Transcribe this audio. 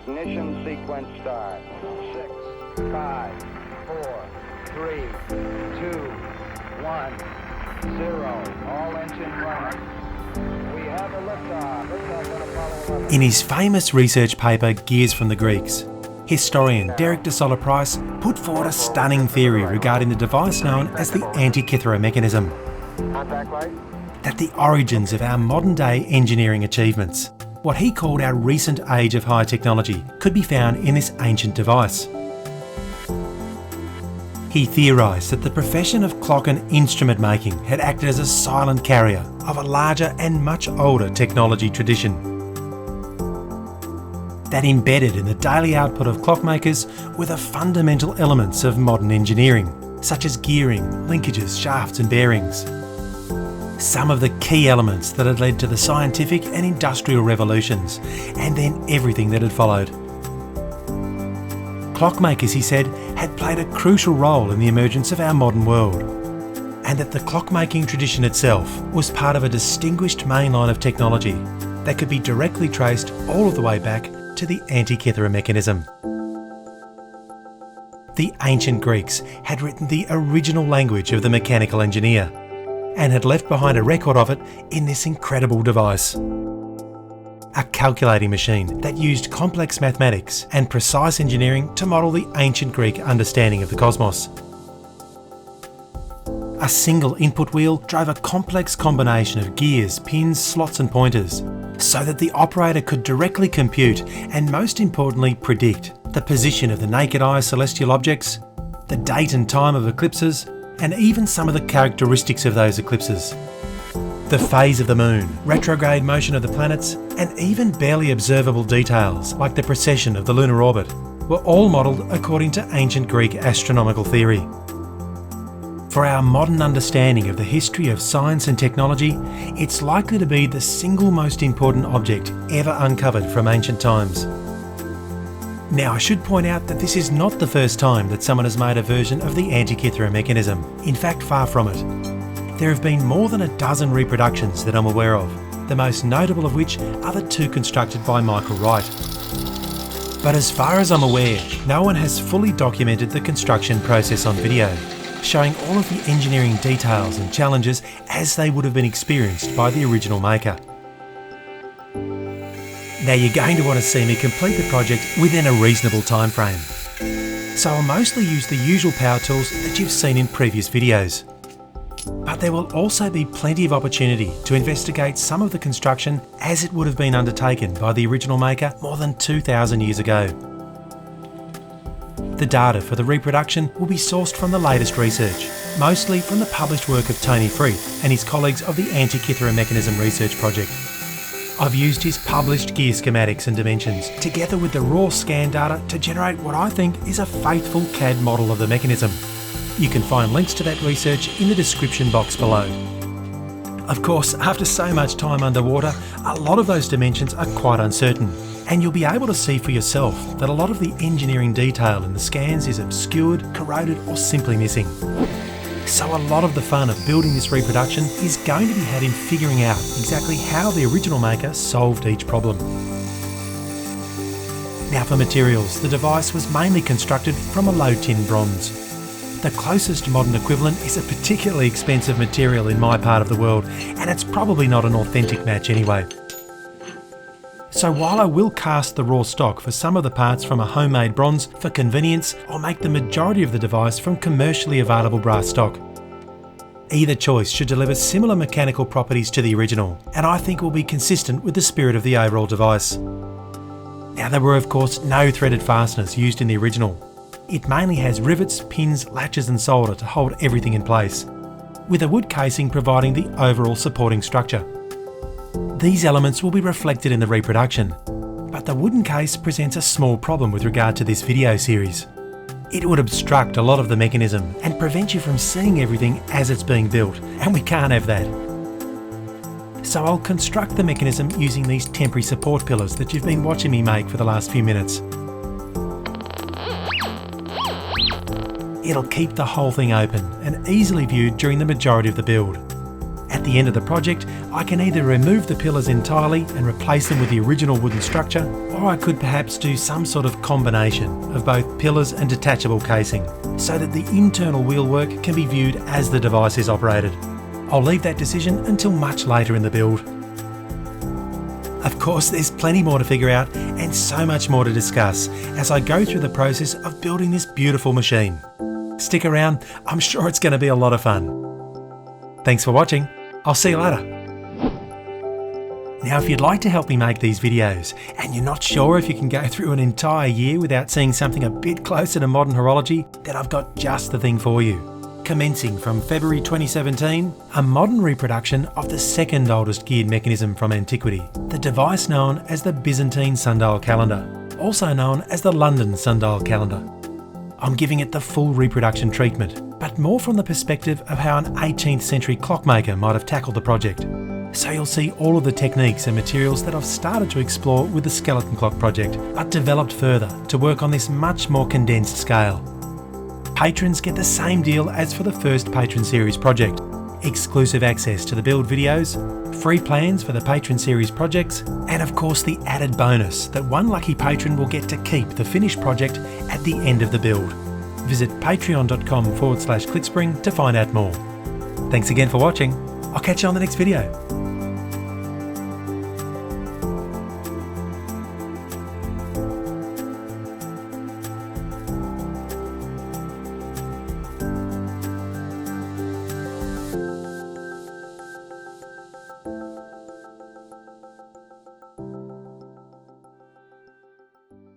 Ignition sequence start. 6, 5, 4, 3, 2, 1, 0. All engine running. We have a liftoff. Liftoff on Apollo 11. In his famous research paper, Gears from the Greeks, historian Derek De Solla Price put forward a stunning theory regarding the device known as the Antikythera Mechanism. Contact light. That the origins of our modern-day engineering achievements, what he called our recent age of high technology, could be found in this ancient device. He theorised that the profession of clock and instrument making had acted as a silent carrier of a larger and much older technology tradition. That embedded in the daily output of clockmakers were the fundamental elements of modern engineering, such as gearing, linkages, shafts and bearings. Some of the key elements that had led to the scientific and industrial revolutions, and then everything that had followed. Clockmakers, he said, had played a crucial role in the emergence of our modern world, and that the clockmaking tradition itself was part of a distinguished main line of technology that could be directly traced all of the way back to the Antikythera mechanism. The ancient Greeks had written the original language of the mechanical engineer, and had left behind a record of it in this incredible device. A calculating machine that used complex mathematics and precise engineering to model the ancient Greek understanding of the cosmos. A single input wheel drove a complex combination of gears, pins, slots and pointers, so that the operator could directly compute and, most importantly, predict the position of the naked eye celestial objects, the date and time of eclipses, and even some of the characteristics of those eclipses. The phase of the moon, retrograde motion of the planets, and even barely observable details like the precession of the lunar orbit were all modelled according to ancient Greek astronomical theory. For our modern understanding of the history of science and technology, it's likely to be the single most important object ever uncovered from ancient times. Now, I should point out that this is not the first time that someone has made a version of the Antikythera mechanism. In fact, far from it. There have been more than a dozen reproductions that I'm aware of, the most notable of which are the two constructed by Michael Wright. But as far as I'm aware, no one has fully documented the construction process on video, showing all of the engineering details and challenges as they would have been experienced by the original maker. Now, you're going to want to see me complete the project within a reasonable time frame, so I'll mostly use the usual power tools that you've seen in previous videos. But there will also be plenty of opportunity to investigate some of the construction as it would have been undertaken by the original maker more than 2,000 years ago. The data for the reproduction will be sourced from the latest research, mostly from the published work of Tony Freeth and his colleagues of the Antikythera Mechanism Research Project. I've used his published gear schematics and dimensions, together with the raw scan data, to generate what I think is a faithful CAD model of the mechanism. You can find links to that research in the description box below. Of course, after so much time underwater, a lot of those dimensions are quite uncertain, and you'll be able to see for yourself that a lot of the engineering detail in the scans is obscured, corroded, or simply missing. So a lot of the fun of building this reproduction is going to be had in figuring out exactly how the original maker solved each problem. Now, for materials, the device was mainly constructed from a low tin bronze. The closest modern equivalent is a particularly expensive material in my part of the world, and it's probably not an authentic match anyway. So while I will cast the raw stock for some of the parts from a homemade bronze, for convenience, I'll make the majority of the device from commercially available brass stock. Either choice should deliver similar mechanical properties to the original, and I think will be consistent with the spirit of the overall device. Now, there were of course no threaded fasteners used in the original. It mainly has rivets, pins, latches and solder to hold everything in place, with a wood casing providing the overall supporting structure. These elements will be reflected in the reproduction, but the wooden case presents a small problem with regard to this video series. It would obstruct a lot of the mechanism and prevent you from seeing everything as it's being built, and we can't have that. So I'll construct the mechanism using these temporary support pillars that you've been watching me make for the last few minutes. It'll keep the whole thing open and easily viewed during the majority of the build. At the end of the project, I can either remove the pillars entirely and replace them with the original wooden structure, or I could perhaps do some sort of combination of both pillars and detachable casing, so that the internal wheelwork can be viewed as the device is operated. I'll leave that decision until much later in the build. Of course, there's plenty more to figure out and so much more to discuss as I go through the process of building this beautiful machine. Stick around, I'm sure it's going to be a lot of fun. Thanks for watching, I'll see you later. Now if you'd like to help me make these videos and you're not sure if you can go through an entire year without seeing something a bit closer to modern horology, then I've got just the thing for you. Commencing from February 2017, a modern reproduction of the second oldest geared mechanism from antiquity, the device known as the Byzantine sundial calendar, also known as the London sundial calendar. I'm giving it the full reproduction treatment, but more from the perspective of how an 18th century clockmaker might have tackled the project. So you'll see all of the techniques and materials that I've started to explore with the skeleton clock project, but developed further to work on this much more condensed scale. Patrons get the same deal as for the first Patron Series project: exclusive access to the build videos, free plans for the Patron Series projects, and of course the added bonus that one lucky patron will get to keep the finished project at the end of the build. Visit patreon.com/Clickspring to find out more. Thanks again for watching. I'll catch you on the next video.